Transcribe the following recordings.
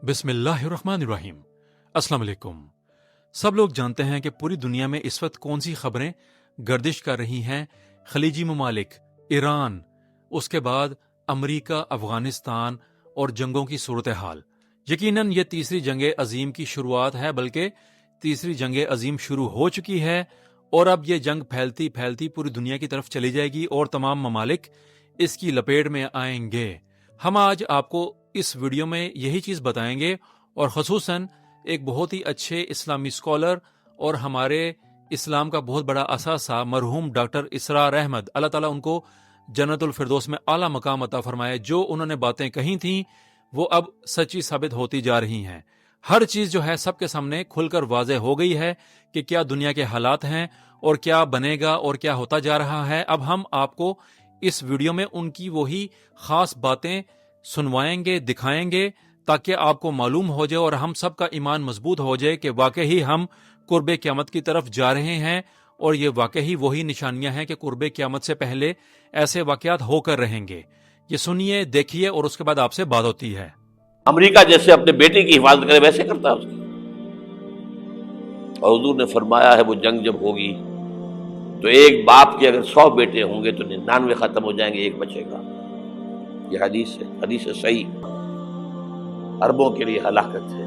بسم اللہ الرحمن الرحیم۔ السلام علیکم۔ سب لوگ جانتے ہیں کہ پوری دنیا میں اس وقت کون سی خبریں گردش کر رہی ہیں۔ خلیجی ممالک، ایران، اس کے بعد امریکہ، افغانستان اور جنگوں کی صورتحال۔ یقیناً یہ تیسری جنگ عظیم کی شروعات ہے، بلکہ تیسری جنگ عظیم شروع ہو چکی ہے اور اب یہ جنگ پھیلتی پھیلتی پوری دنیا کی طرف چلی جائے گی اور تمام ممالک اس کی لپیٹ میں آئیں گے۔ ہم آج آپ کو اس ویڈیو میں یہی چیز بتائیں گے، اور خصوصاً ایک بہت ہی اچھے اسلامی اسکالر اور ہمارے اسلام کا بہت بڑا اثاثہ مرحوم ڈاکٹر اسرار احمد، اللہ تعالیٰ ان کو جنت الفردوس میں اعلیٰ مقام عطا فرمائے، جو انہوں نے باتیں کہی تھیں وہ اب سچی ثابت ہوتی جا رہی ہیں۔ ہر چیز جو ہے سب کے سامنے کھل کر واضح ہو گئی ہے کہ کیا دنیا کے حالات ہیں اور کیا بنے گا اور کیا ہوتا جا رہا ہے۔ اب ہم آپ کو اس ویڈیو میں ان کی وہی خاص باتیں سنوائیں گے، دکھائیں گے، تاکہ آپ کو معلوم ہو جائے اور ہم سب کا ایمان مضبوط ہو جائے کہ واقعی ہم قرب قیامت کی طرف جا رہے ہیں، اور یہ واقعی وہی نشانیاں ہیں کہ قرب قیامت سے پہلے ایسے واقعات ہو کر رہیں گے۔ یہ سنیے، دیکھیے، اور اس کے بعد آپ سے بات ہوتی ہے۔ امریکہ جیسے اپنے بیٹے کی حفاظت کرے ویسے کرتا ہے اس کی، اور حضور نے فرمایا ہے وہ جنگ جب ہوگی تو ایک باپ کے اگر 100 بیٹے ہوں گے تو 99 ختم ہو جائیں گے، ایک بچے گا۔ یہ حدیث ہے صحیح۔ اربوں کے لیے ہلاکت ہے،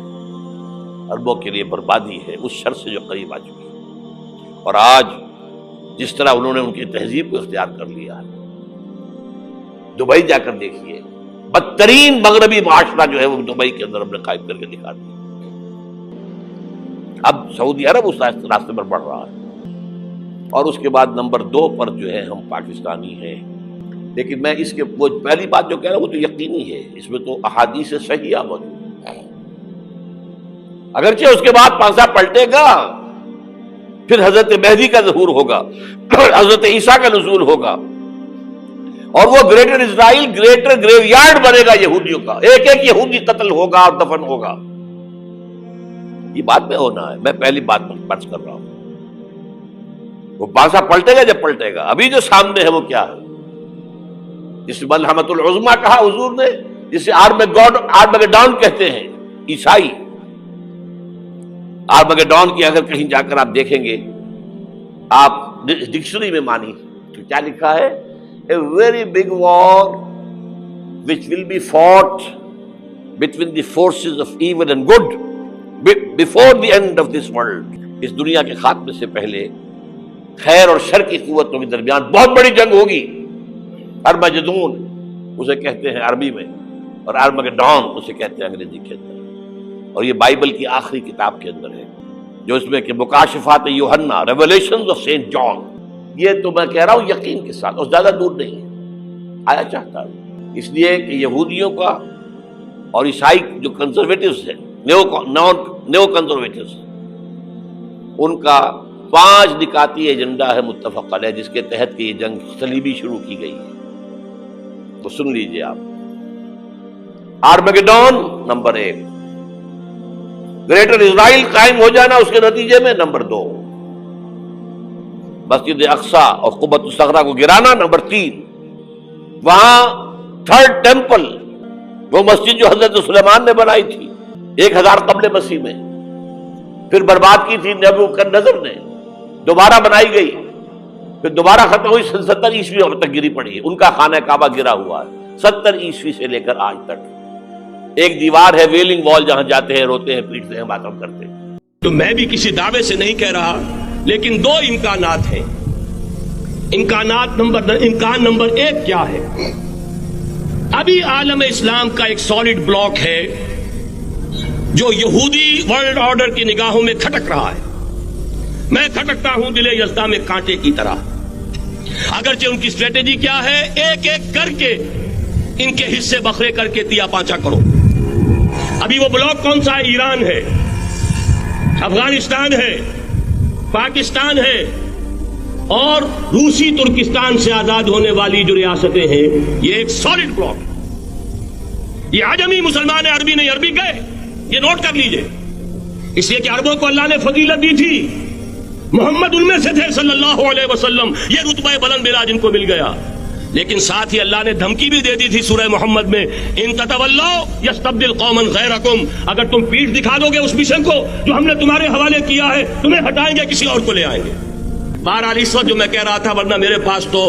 اربوں کے لیے بربادی ہے اس شر سے جو قریب آ چکی ہے۔ اور آج جس طرح انہوں نے ان کی تہذیب کو اختیار کر لیا ہے، دبئی جا کر دیکھیے، بدترین مغربی معاشرہ جو ہے وہ دبئی کے اندر ہم نے قائم کر کے دکھا دیا۔ اب سعودی عرب اس راستے پر بڑھ رہا ہے، اور اس کے بعد نمبر 2 پر جو ہے ہم پاکستانی ہیں۔ لیکن میں اس کے وہ پہلی بات جو کہہ رہا ہوں وہ تو یقینی ہے، اس میں تو احادیث صحیحہ موجود ہے۔ اگرچہ اس کے بعد پانسا پلٹے گا، پھر حضرت مہدی کا ظہور ہوگا، حضرت عیسیٰ کا نزول ہوگا، اور وہ گریٹر اسرائیل، گریٹر گریو یارڈ بنے گا یہودیوں کا، ایک ایک یہودی قتل ہوگا اور دفن ہوگا۔ یہ بات میں ہونا ہے، میں پہلی بات پر پرچ کر رہا ہوں۔ وہ پانسا پلٹے گا جب پلٹے گا۔ ابھی جو سامنے ہے وہ کیا ہے؟ جس ملحمۃ العظمیٰ کہا حضور نے، جسے آرمگیڈون کہتے ہیں عیسائی۔ آرمگیڈون کی اگر کہیں جا کر آپ دیکھیں گے، آپ ڈکشنری میں مانی تو کیا لکھا ہے؟ A very big war which will be fought between the forces of evil and good before the end of this world۔ اس دنیا کے خاتمے سے پہلے خیر اور شر کی قوتوں کے درمیان بہت بڑی جنگ ہوگی۔ ارمجدون اسے کہتے ہیں عربی میں، اور ارمگیڈون اسے کہتے ہیں انگریزی کے اندر، اور یہ بائبل کی آخری کتاب کے اندر ہے، جو اس میں کہ مکاشفات یوحنا، ریولیشنز آف سینٹ جان۔ یہ تو میں کہہ رہا ہوں یقین کے ساتھ، اور زیادہ دور نہیں ہے، آیا چاہتا ہے۔ اس لیے کہ یہودیوں کا اور عیسائی جو کنزرویٹوز ہیں، نیو کنزرویٹوز، ان کا 5 نکاتی ایجنڈا ہے متفق علیہ، جس کے تحت کہ یہ جنگ صلیبی شروع کی گئی ہے۔ تو سن لیجئے آپ۔ آرمگیڈون نمبر 1، گریٹر اسرائیل قائم ہو جانا اس کے نتیجے میں نمبر 2، مسجد اقصی اور قبۃ الصغریٰ کو گرانا نمبر 3، وہاں 3rd ٹیمپل، وہ مسجد جو حضرت سلیمان نے بنائی تھی 1000 قبل مسیح میں، پھر برباد کی تھی نبوکدنضر نے، دوبارہ بنائی گئی، پھر دوبارہ ختم ہوئی 70 عیسوی تک گری پڑی ہے۔ ان کا خانہ کعبہ گرا ہوا ہے 70 عیسوی سے لے کر آج تک۔ ایک دیوار ہے ویلنگ وال، جہاں جاتے ہیں، روتے ہیں، پیٹتے ہیں، ماتم کرتے ہیں۔ تو میں بھی کسی دعوے سے نہیں کہہ رہا، لیکن 2 امکانات ہیں۔ امکان نمبر 1 کیا ہے؟ ابھی عالم اسلام کا ایک سالڈ بلاک ہے جو یہودی ورلڈ آرڈر کی نگاہوں میں کھٹک رہا ہے۔ میں کھٹکتا ہوں دل یزداں میں کانٹے کی طرح۔ اگرچہ ان کی اسٹریٹجی کیا ہے؟ ایک ایک کر کے ان کے حصے بکھرے کر کے تیا پانچا کرو۔ ابھی وہ بلاک کون سا ہے؟ ایران ہے، افغانستان ہے، پاکستان ہے، اور روسی ترکستان سے آزاد ہونے والی جو ریاستیں ہیں، یہ ایک سالڈ بلاک۔ یہ عجمی مسلمان عربی نہیں، عربی گئے، یہ نوٹ کر لیجئے، اس لیے کہ عربوں کو اللہ نے فضیلت دی تھی، محمد ان میں سے تھے صلی اللہ علیہ وسلم، یہ رتبہ بلند ملا جن کو مل گیا۔ لیکن ساتھ ہی اللہ نے دھمکی بھی دے دی تھی سورہ محمد میں، ان تتولوا یستبدل قوما غیرکم، اگر تم پیٹھ دکھا دو گے اس مشن کو جو ہم نے تمہارے حوالے کیا ہے، تمہیں ہٹائیں گے، کسی اور کو لے آئیں گے۔ بہرحال اس وقت جو میں کہہ رہا تھا، ورنہ میرے پاس تو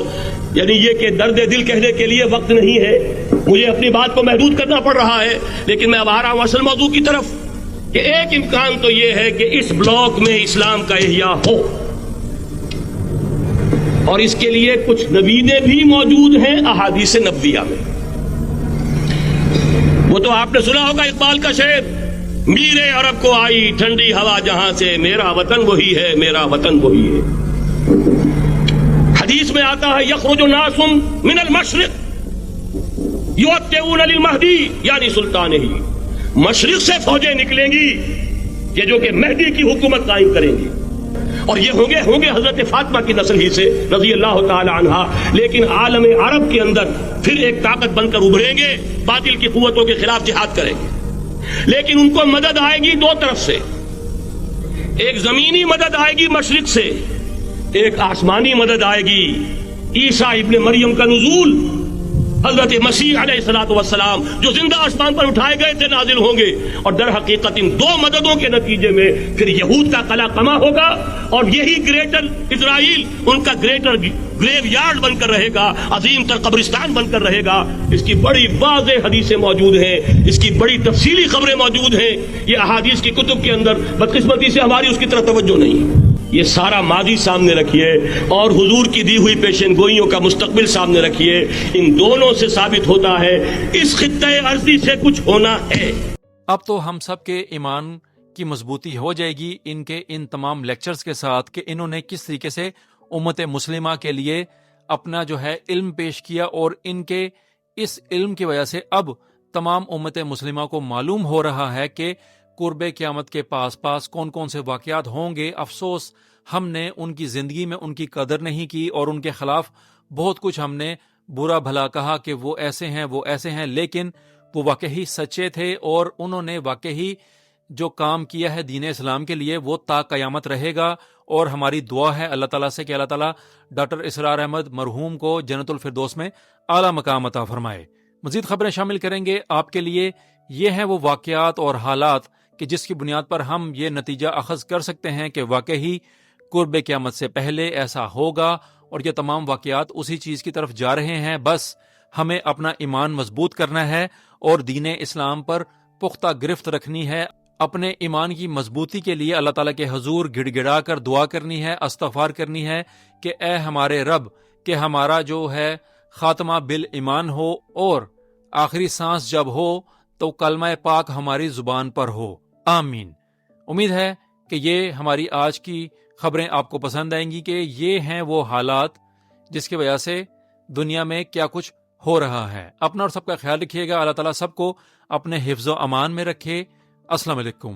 یعنی یہ کہ درد دل کہنے کے لیے وقت نہیں ہے، مجھے اپنی بات کو محدود کرنا پڑ رہا ہے، لیکن میں اب آ رہا ہوں اصل موضوع کی طرف، کہ ایک امکان تو یہ ہے کہ اس بلاک میں اسلام کا احیاء ہو، اور اس کے لیے کچھ نویدیں بھی موجود ہیں احادیث نبویہ میں۔ وہ تو آپ نے سنا ہوگا اقبال کا شعر، میرے عرب کو آئی ٹھنڈی ہوا جہاں سے، میرا وطن وہی ہے، میرا وطن وہی ہے۔ حدیث میں آتا ہے یخرج ناس من المشرق یؤتون للمہدی یعنی سلطان ہی، مشرق سے فوجیں نکلیں گی کہ جو کہ مہدی کی حکومت قائم کریں گی، اور یہ ہوں گے حضرت فاطمہ کی نسل ہی سے رضی اللہ تعالی عنہا، لیکن عالم عرب کے اندر پھر ایک طاقت بن کر ابھریں گے، باطل کی قوتوں کے خلاف جہاد کریں گے، لیکن ان کو مدد آئے گی دو طرف سے، ایک زمینی مدد آئے گی مشرق سے، ایک آسمانی مدد آئے گی، عیسیٰ ابن مریم کا نزول، حضرت مسیح علیہ الصلوۃ والسلام جو زندہ آسمان پر اٹھائے گئے تھے نازل ہوں گے، اور در حقیقت ان دو مددوں کے نتیجے میں پھر یہود کا قلعہ قمع ہوگا، اور یہی گریٹر اسرائیل ان کا گریٹر گریو یارڈ بن کر رہے گا، عظیم تر قبرستان بن کر رہے گا۔ اس کی بڑی واضح حدیثیں موجود ہیں، اس کی بڑی تفصیلی خبریں موجود ہیں، یہ احادیث کی کتب کے اندر، بدقسمتی سے ہماری اس کی طرف توجہ نہیں ہے۔ یہ سارا ماضی سامنے رکھیے اور حضور کی دی ہوئی پیشن گوئیوں کا مستقبل سامنے رکھیے، ان دونوں سے ثابت ہوتا ہے اس خطہ ارضی سے کچھ ہونا ہے۔ اب تو ہم سب کے ایمان کی مضبوطی ہو جائے گی ان کے ان تمام لیکچرز کے ساتھ کہ انہوں نے کس طریقے سے امت مسلمہ کے لیے اپنا جو ہے علم پیش کیا، اور ان کے اس علم کی وجہ سے اب تمام امت مسلمہ کو معلوم ہو رہا ہے کہ قرب قیامت کے پاس کون کون سے واقعات ہوں گے۔ افسوس ہم نے ان کی زندگی میں ان کی قدر نہیں کی، اور ان کے خلاف بہت کچھ ہم نے برا بھلا کہا کہ وہ ایسے ہیں وہ ایسے ہیں، لیکن وہ واقعی سچے تھے، اور انہوں نے واقعی جو کام کیا ہے دین اسلام کے لیے وہ تا قیامت رہے گا۔ اور ہماری دعا ہے اللہ تعالیٰ سے کہ اللہ تعالیٰ ڈاکٹر اسرار احمد مرحوم کو جنت الفردوس میں اعلیٰ مقام عطا فرمائے۔ مزید خبریں شامل کریں گے آپ کے لیے، یہ ہیں وہ واقعات اور حالات کہ جس کی بنیاد پر ہم یہ نتیجہ اخذ کر سکتے ہیں کہ واقعی قرب قیامت سے پہلے ایسا ہوگا، اور یہ تمام واقعات اسی چیز کی طرف جا رہے ہیں۔ بس ہمیں اپنا ایمان مضبوط کرنا ہے اور دین اسلام پر پختہ گرفت رکھنی ہے، اپنے ایمان کی مضبوطی کے لیے اللہ تعالیٰ کے حضور گڑ گڑا کر دعا کرنی ہے، استغفار کرنی ہے کہ اے ہمارے رب، کہ ہمارا جو ہے خاتمہ بالایمان ہو، اور آخری سانس جب ہو تو کلمہ پاک ہماری زبان پر ہو، آمین۔ امید ہے کہ یہ ہماری آج کی خبریں آپ کو پسند آئیں گی، کہ یہ ہیں وہ حالات جس کی وجہ سے دنیا میں کیا کچھ ہو رہا ہے۔ اپنا اور سب کا خیال رکھیے گا، اللہ تعالیٰ سب کو اپنے حفظ و امان میں رکھے۔ السلام علیکم۔